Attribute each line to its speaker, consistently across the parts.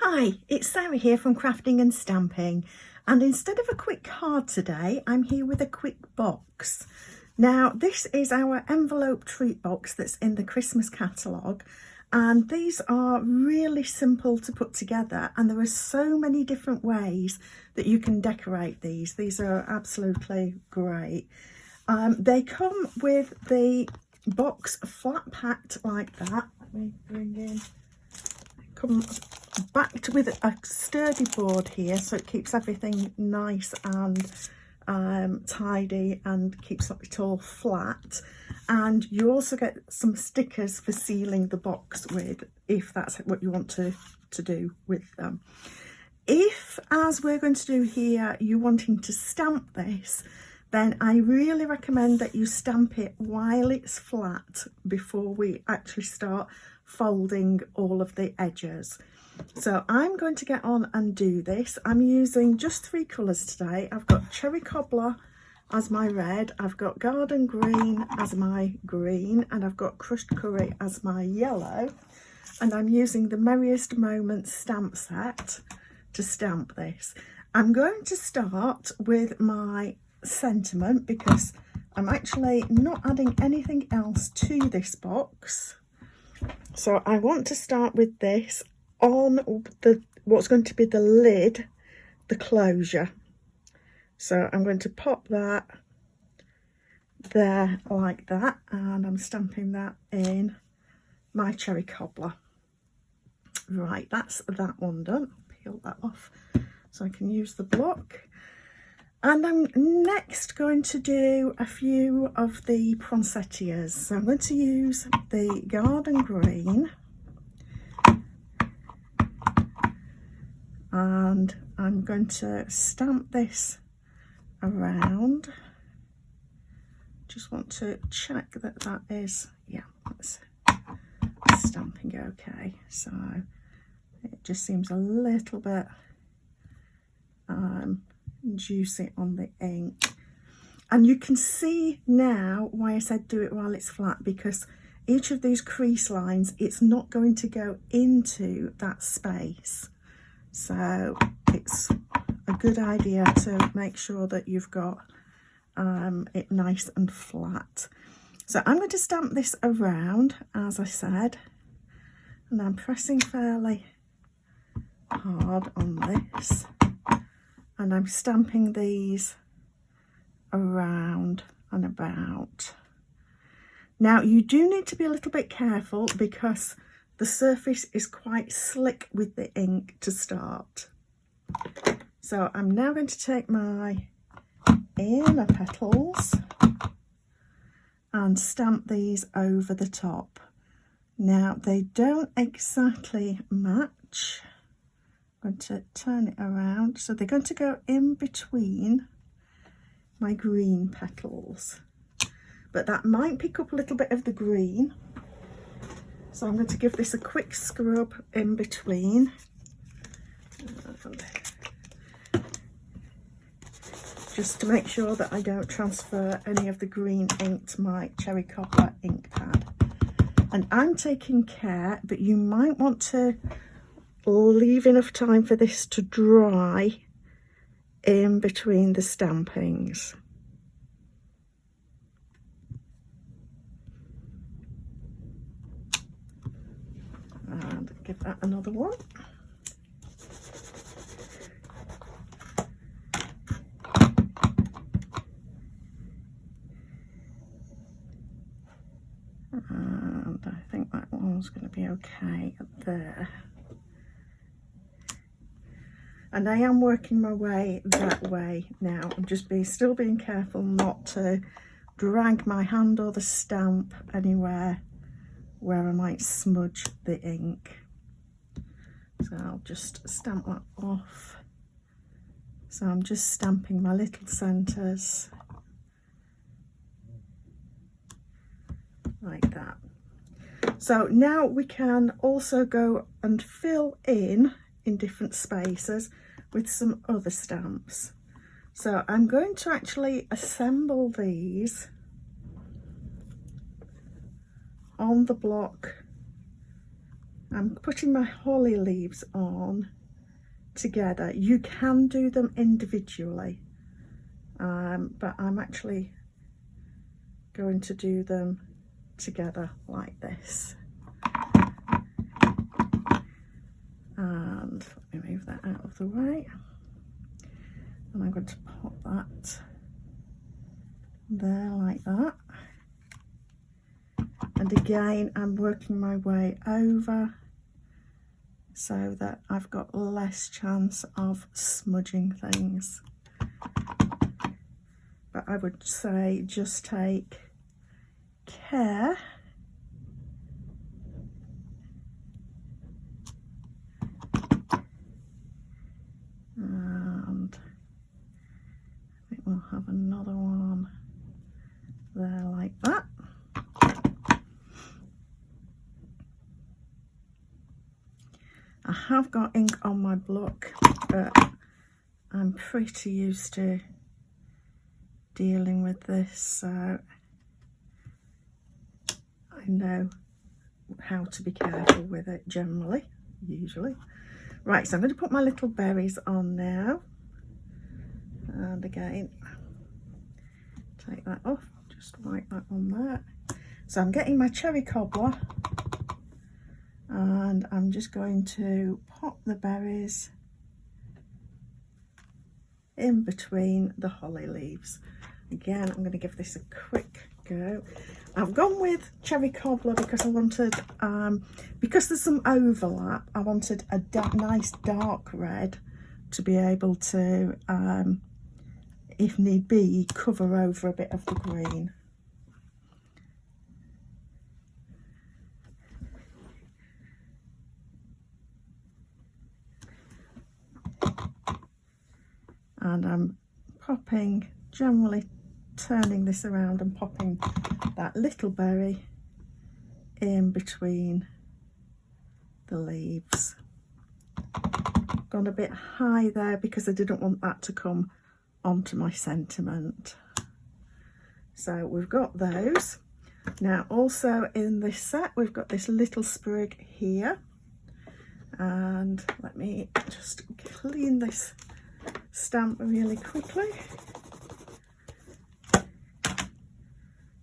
Speaker 1: Hi, it's Sarah here from Crafting and Stamping, and instead of a quick card today, I'm here with a quick box. Now, this is our envelope treat box that's in the Christmas catalogue, and these are really simple to put together, and there are so many different ways that you can decorate these. These are absolutely great. They come with the box flat packed like that. Let me bring in. Come backed with a sturdy board here, so it keeps everything nice and tidy and keeps it all flat. And you also get some stickers for sealing the box with, if that's what you want to do with them. If, as we're going to do here, you're wanting to stamp this, then I really recommend that you stamp it while it's flat before we actually start folding all of the edges. So I'm going to get on and do this. I'm using just 3 colours today. I've got Cherry Cobbler as my red, I've got Garden Green as my green, and I've got Crushed Curry as my yellow. And I'm using the Merriest Moments stamp set to stamp this. I'm going to start with my sentiment because I'm actually not adding anything else to this box. So I want to start with this on what's going to be the lid, the closure. So I'm going to pop that there like that, and I'm stamping that in my Cherry Cobbler. Right, that's that one done. Peel that off so I can use the block. And I'm next going to do a few of the poinsettias. So I'm going to use the Garden Green, and I'm going to stamp this around. Just want to check that that is, yeah, that's stamping okay. So it just seems a little bit juicy on the ink, and you can see now why I said do it while it's flat, because each of these crease lines, it's not going to go into that space, so it's a good idea to make sure that you've got it nice and flat. So I'm going to stamp this around, as I said, and I'm pressing fairly hard on this. And I'm stamping these around and about. Now you do need to be a little bit careful because the surface is quite slick with the ink to start. So I'm now going to take my inner petals and stamp these over the top. Now they don't exactly match. I'm going to turn it around, so they're going to go in between my green petals, but that might pick up a little bit of the green, so I'm going to give this a quick scrub in between, just to make sure that I don't transfer any of the green ink to my Cherry Cobbler ink pad. And I'm taking care, but you might want to leave enough time for this to dry in between the stampings. And give that another one. And I think that one's going to be okay there. And I am working my way that way now. I'm just still being careful not to drag my hand or the stamp anywhere where I might smudge the ink. So I'll just stamp that off. So I'm just stamping my little centres like that. So now we can also go and fill in different spaces with some other stamps. So I'm going to actually assemble these on the block I'm putting my holly leaves on together. You can do them individually, but I'm actually going to do them together like this. And let me move that out of the way, and I'm going to pop that there like that. And again, I'm working my way over so that I've got less chance of smudging things. But I would say just take care and I think we'll have another one there like that. I have got ink on my block, but I'm pretty used to dealing with this, so I know how to be careful with it generally, usually. Right, so I'm going to put my little berries on now, and again take that off, just like that on there. So I'm getting my cherry cobbler, and I'm just going to pop the berries in between the holly leaves. Again, I'm going to give this a quick go. I've gone with cherry cobbler because I wanted, because there's some overlap, I wanted a nice dark red to be able to, if need be, cover over a bit of the green. And I'm popping, generally turning this around and popping that little berry in between the leaves. Gone a bit high there because I didn't want that to come onto my sentiment. So we've got those. Now also in this set we've got this little sprig here, and let me just clean this stamp really quickly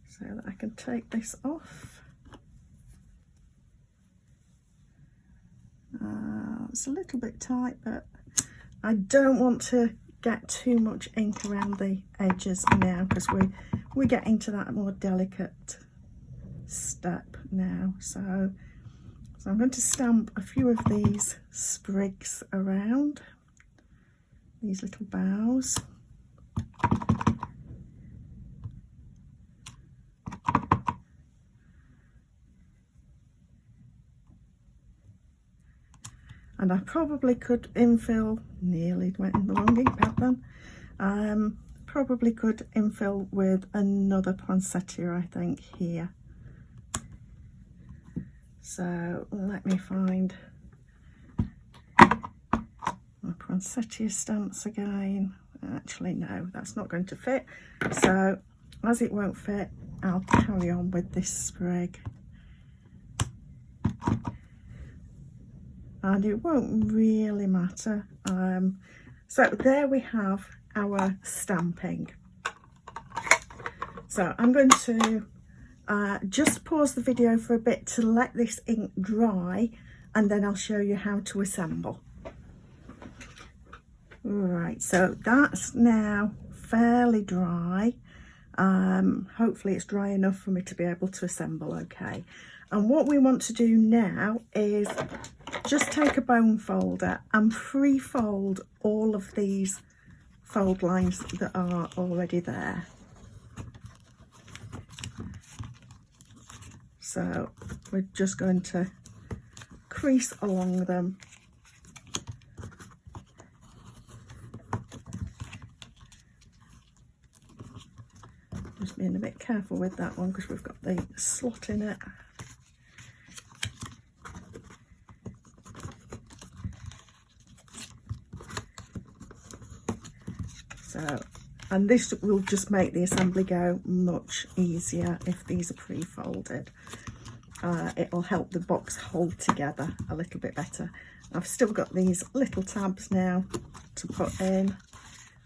Speaker 1: so that I can take this off. It's a little bit tight, but I don't want to get too much ink around the edges now because we're getting to that more delicate step now. So I'm going to stamp a few of these sprigs around, these little boughs. And I probably could infill, nearly went in the wrong ink pad then, probably could infill with another poinsettia, I think, here. So let me find my poinsettia stamps again. Actually no, that's not going to fit, so as it won't fit, I'll carry on with this sprig. And it won't really matter. So there we have our stamping. So I'm going to just pause the video for a bit to let this ink dry, and then I'll show you how to assemble. Right, so that's now fairly dry. Hopefully it's dry enough for me to be able to assemble okay. And what we want to do now is just take a bone folder and pre-fold all of these fold lines that are already there. So we're just going to crease along them. Just being a bit careful with that one because we've got the slot in it. So, and this will just make the assembly go much easier if these are pre-folded. it'll help the box hold together a little bit better. I've still got these little tabs now to put in,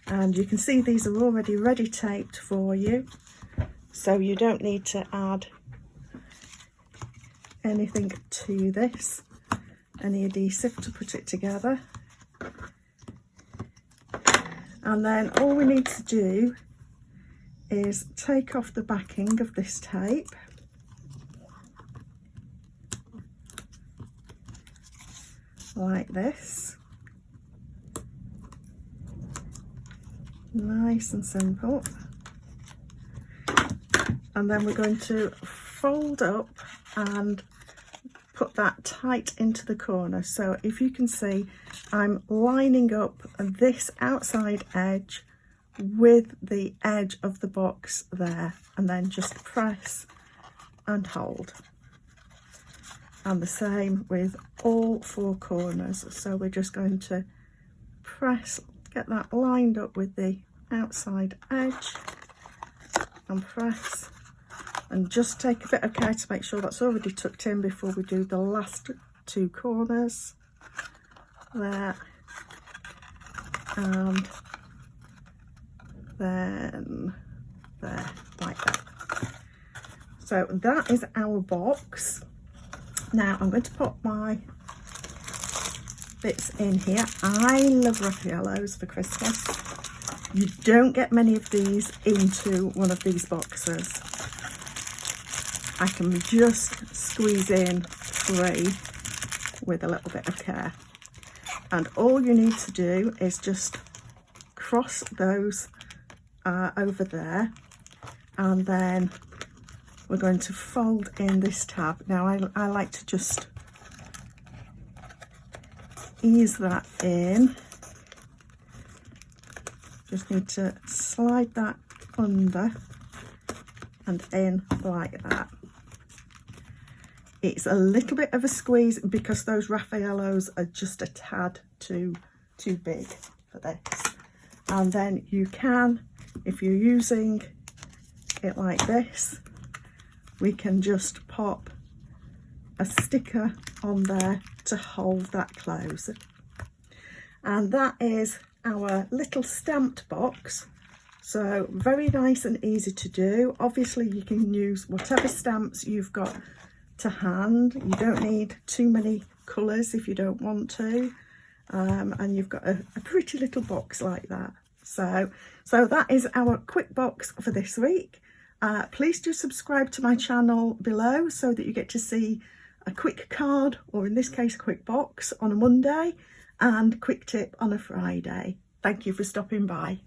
Speaker 1: and you can see these are already ready taped for you, so you don't need to add anything to this, any adhesive to put it together. And then all we need to do is take off the backing of this tape, like this. Nice and simple. And then we're going to fold up and put that tight into the corner. So if you can see, I'm lining up this outside edge with the edge of the box there, and then just press and hold. And the same with all four corners. So we're just going to press, get that lined up with the outside edge, and press, and just take a bit of care to make sure that's already tucked in before we do the last two corners there, and then there, like that. So that is our box. Now I'm going to put my bits in here. I love Raffaellos for Christmas. You don't get many of these into one of these boxes. I can just squeeze in 3 with a little bit of care. And all you need to do is just cross those over there, and then we're going to fold in this tab. Now I like to just ease that in. Just need to slide that under and in like that. It's a little bit of a squeeze because those Raffaellos are just a tad too big for this. And then you can, if you're using it like this, we can just pop a sticker on there to hold that closed. And that is our little stamped box. So very nice and easy to do. Obviously you can use whatever stamps you've got to hand. You don't need too many colours if you don't want to. And you've got a pretty little box like that. So that is our quick box for this week. Please do subscribe to my channel below so that you get to see a quick card, or in this case quick box, on a Monday, and quick tip on a Friday. Thank you for stopping by.